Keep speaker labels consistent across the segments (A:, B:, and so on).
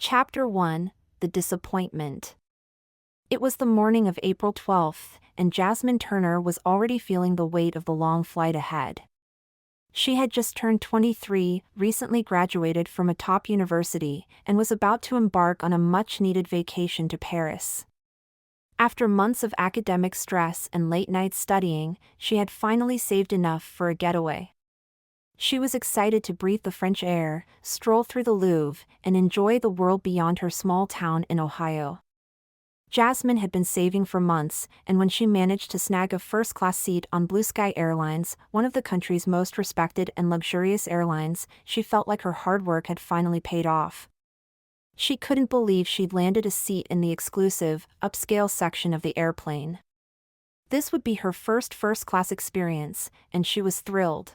A: Chapter 1: The Disappointment. It was the morning of April 12th, and Jasmine Turner was already feeling the weight of the long flight ahead. She had just turned 23, recently graduated from a top university, and was about to embark on a much-needed vacation to Paris. After months of academic stress and late-night studying, she had finally saved enough for a getaway. She was excited to breathe the French air, stroll through the Louvre, and enjoy the world beyond her small town in Ohio. Jasmine had been saving for months, and when she managed to snag a first-class seat on Blue Sky Airlines, one of the country's most respected and luxurious airlines, she felt like her hard work had finally paid off. She couldn't believe she'd landed a seat in the exclusive, upscale section of the airplane. This would be her first-class experience, and she was thrilled.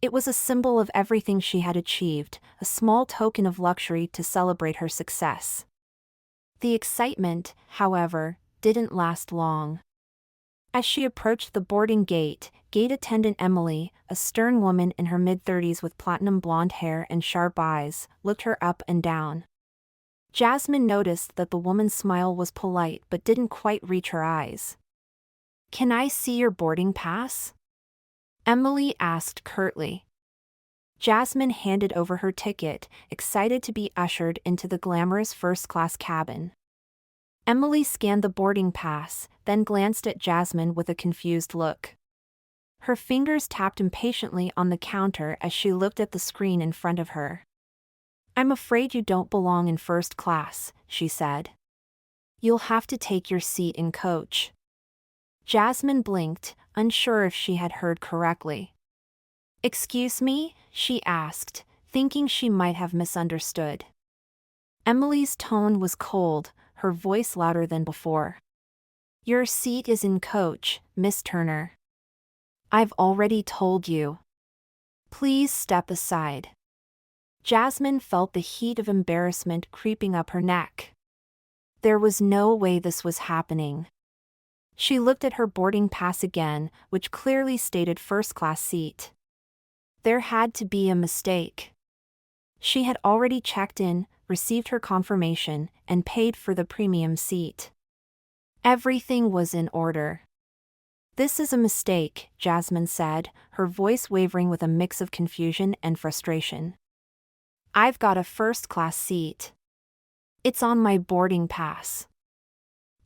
A: It was a symbol of everything she had achieved, a small token of luxury to celebrate her success. The excitement, however, didn't last long. As she approached the boarding gate attendant Emily, a stern woman in her mid-30s with platinum blonde hair and sharp eyes, looked her up and down. Jasmine noticed that the woman's smile was polite but didn't quite reach her eyes. "Can I see your boarding pass?" Emily asked curtly. Jasmine handed over her ticket, excited to be ushered into the glamorous first-class cabin. Emily scanned the boarding pass, then glanced at Jasmine with a confused look. Her fingers tapped impatiently on the counter as she looked at the screen in front of her. "I'm afraid you don't belong in first class," she said. "You'll have to take your seat in coach." Jasmine blinked, unsure if she had heard correctly. "Excuse me?" she asked, thinking she might have misunderstood. Emily's tone was cold, her voice louder than before. "Your seat is in coach, Miss Turner. I've already told you. Please step aside." Jasmine felt the heat of embarrassment creeping up her neck. There was no way this was happening. She looked at her boarding pass again, which clearly stated first-class seat. There had to be a mistake. She had already checked in, received her confirmation, and paid for the premium seat. Everything was in order. "This is a mistake," Jasmine said, her voice wavering with a mix of confusion and frustration. "I've got a first-class seat. It's on my boarding pass."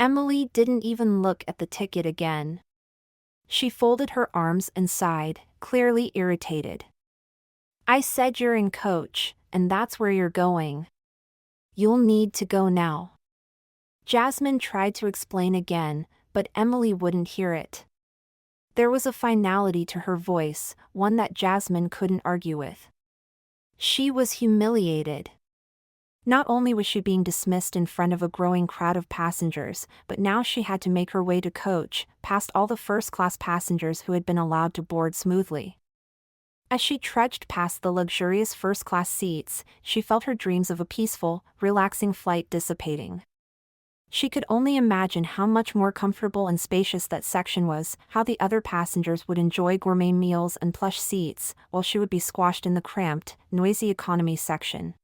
A: Emily didn't even look at the ticket again. She folded her arms and sighed, clearly irritated. "I said you're in coach, and that's where you're going. You'll need to go now." Jasmine tried to explain again, but Emily wouldn't hear it. There was a finality to her voice, one that Jasmine couldn't argue with. She was humiliated. Not only was she being dismissed in front of a growing crowd of passengers, but now she had to make her way to coach, past all the first-class passengers who had been allowed to board smoothly. As she trudged past the luxurious first-class seats, she felt her dreams of a peaceful, relaxing flight dissipating. She could only imagine how much more comfortable and spacious that section was, how the other passengers would enjoy gourmet meals and plush seats, while she would be squashed in the cramped, noisy economy section.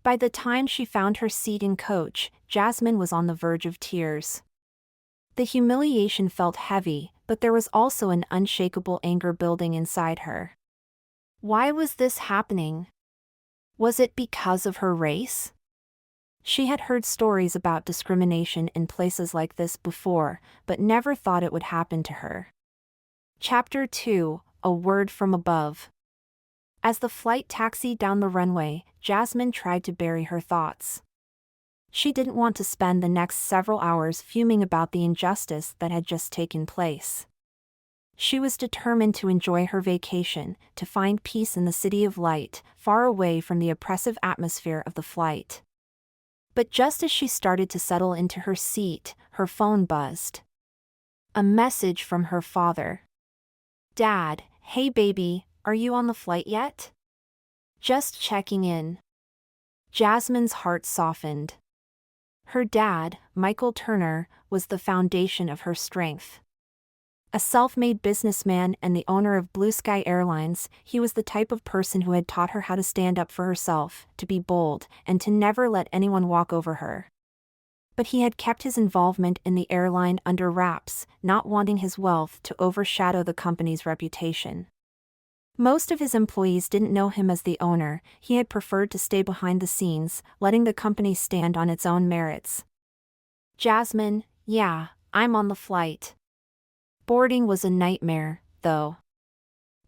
A: By the time she found her seat in coach, Jasmine was on the verge of tears. The humiliation felt heavy, but there was also an unshakable anger building inside her. Why was this happening? Was it because of her race? She had heard stories about discrimination in places like this before, but never thought it would happen to her. Chapter 2: A Word from Above. As the flight taxied down the runway, Jasmine tried to bury her thoughts. She didn't want to spend the next several hours fuming about the injustice that had just taken place. She was determined to enjoy her vacation, to find peace in the city of light, far away from the oppressive atmosphere of the flight. But just as she started to settle into her seat, her phone buzzed. A message from her father. "Dad, hey baby, are you on the flight yet? Just checking in." Jasmine's heart softened. Her dad, Michael Turner, was the foundation of her strength. A self-made businessman and the owner of Blue Sky Airlines, he was the type of person who had taught her how to stand up for herself, to be bold, and to never let anyone walk over her. But he had kept his involvement in the airline under wraps, not wanting his wealth to overshadow the company's reputation. Most of his employees didn't know him as the owner. He had preferred to stay behind the scenes, letting the company stand on its own merits. Jasmine, yeah, I'm on the flight. Boarding was a nightmare, though.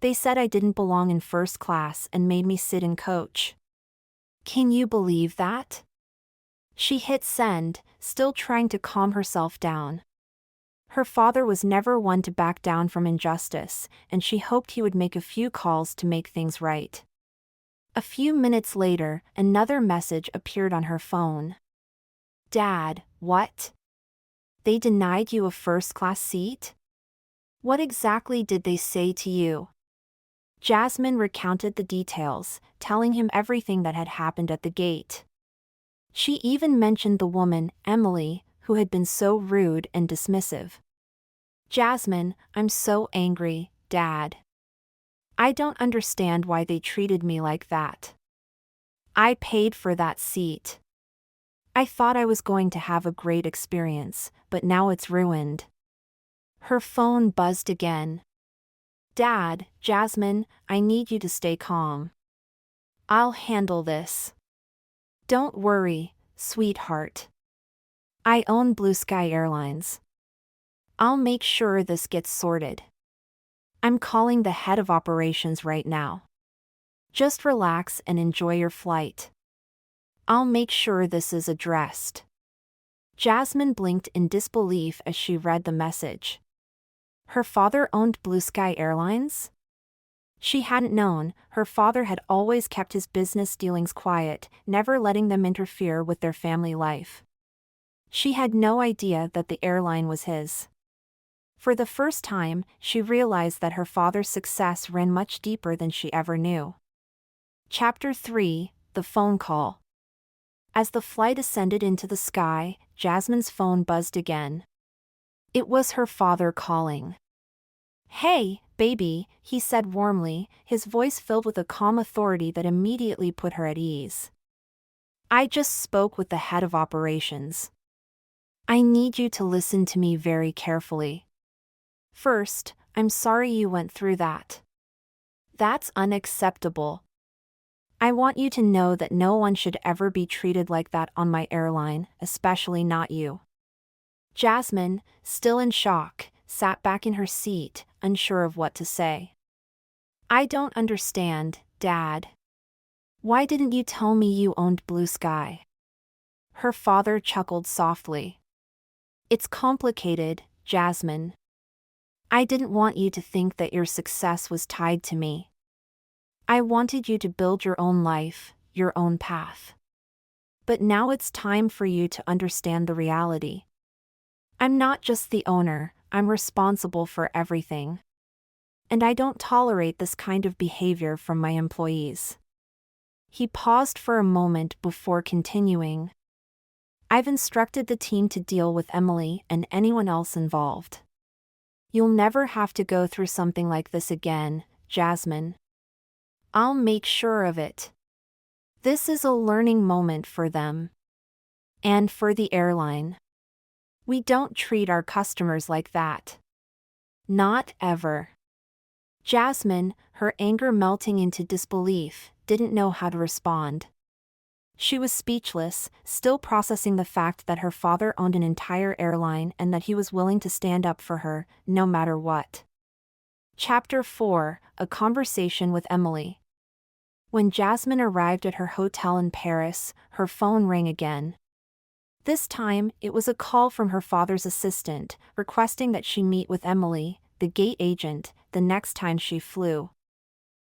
A: They said I didn't belong in first class and made me sit in coach. Can you believe that? She hit send, still trying to calm herself down. Her father was never one to back down from injustice, and she hoped he would make a few calls to make things right. A few minutes later, another message appeared on her phone. Dad, what? They denied you a first-class seat? What exactly did they say to you? Jasmine recounted the details, telling him everything that had happened at the gate. She even mentioned the woman, Emily, who had been so rude and dismissive. Jasmine, I'm so angry, Dad. I don't understand why they treated me like that. I paid for that seat. I thought I was going to have a great experience, but now it's ruined. Her phone buzzed again. Dad, Jasmine, I need you to stay calm. I'll handle this. Don't worry, sweetheart. I own Blue Sky Airlines. I'll make sure this gets sorted. I'm calling the head of operations right now. Just relax and enjoy your flight. I'll make sure this is addressed. Jasmine blinked in disbelief as she read the message. Her father owned Blue Sky Airlines? She hadn't known. Her father had always kept his business dealings quiet, never letting them interfere with their family life. She had no idea that the airline was his. For the first time, she realized that her father's success ran much deeper than she ever knew. Chapter 3: The Phone Call. As the flight ascended into the sky, Jasmine's phone buzzed again. It was her father calling. Hey, baby, he said warmly, his voice filled with a calm authority that immediately put her at ease. I just spoke with the head of operations. I need you to listen to me very carefully. First, I'm sorry you went through that. That's unacceptable. I want you to know that no one should ever be treated like that on my airline, especially not you. Jasmine, still in shock, sat back in her seat, unsure of what to say. I don't understand, Dad. Why didn't you tell me you owned Blue Sky? Her father chuckled softly. It's complicated, Jasmine. I didn't want you to think that your success was tied to me. I wanted you to build your own life, your own path. But now it's time for you to understand the reality. I'm not just the owner, I'm responsible for everything. And I don't tolerate this kind of behavior from my employees. He paused for a moment before continuing. I've instructed the team to deal with Emily and anyone else involved. You'll never have to go through something like this again, Jasmine. I'll make sure of it. This is a learning moment for them. And for the airline. We don't treat our customers like that. Not ever. Jasmine, her anger melting into disbelief, didn't know how to respond. She was speechless, still processing the fact that her father owned an entire airline and that he was willing to stand up for her, no matter what. Chapter 4: A Conversation with Emily. When Jasmine arrived at her hotel in Paris, her phone rang again. This time, it was a call from her father's assistant, requesting that she meet with Emily, the gate agent, the next time she flew.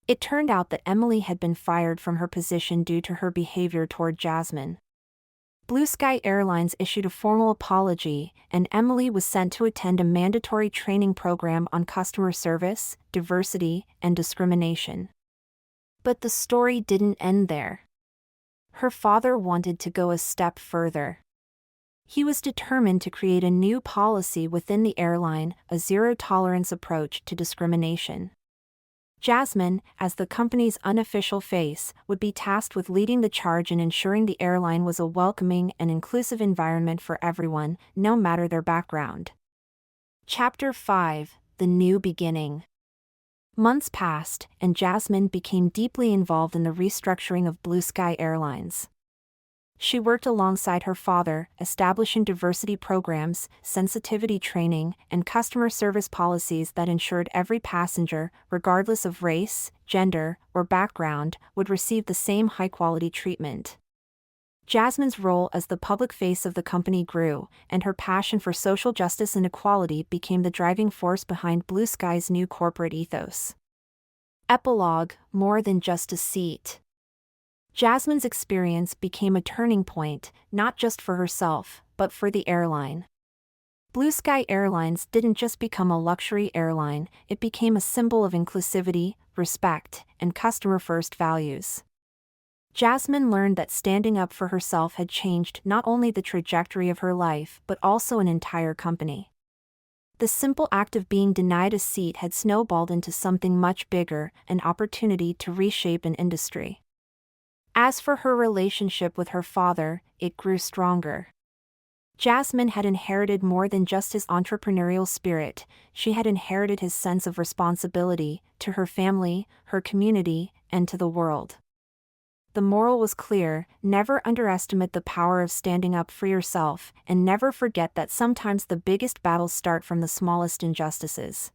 A: It turned out that Emily had been fired from her position due to her behavior toward Jasmine. Blue Sky Airlines issued a formal apology, and Emily was sent to attend a mandatory training program on customer service, diversity, and discrimination. But the story didn't end there. Her father wanted to go a step further. He was determined to create a new policy within the airline, a zero-tolerance approach to discrimination. Jasmine, as the company's unofficial face, would be tasked with leading the charge in ensuring the airline was a welcoming and inclusive environment for everyone, no matter their background. Chapter 5: The New Beginning. Months passed, and Jasmine became deeply involved in the restructuring of Blue Sky Airlines. She worked alongside her father, establishing diversity programs, sensitivity training, and customer service policies that ensured every passenger, regardless of race, gender, or background, would receive the same high-quality treatment. Jasmine's role as the public face of the company grew, and her passion for social justice and equality became the driving force behind Blue Sky's new corporate ethos. Epilogue: More than just a seat. Jasmine's experience became a turning point, not just for herself, but for the airline. Blue Sky Airlines didn't just become a luxury airline, it became a symbol of inclusivity, respect, and customer-first values. Jasmine learned that standing up for herself had changed not only the trajectory of her life but also an entire company. The simple act of being denied a seat had snowballed into something much bigger, an opportunity to reshape an industry. As for her relationship with her father, it grew stronger. Jasmine had inherited more than just his entrepreneurial spirit, she had inherited his sense of responsibility, to her family, her community, and to the world. The moral was clear: never underestimate the power of standing up for yourself, and never forget that sometimes the biggest battles start from the smallest injustices.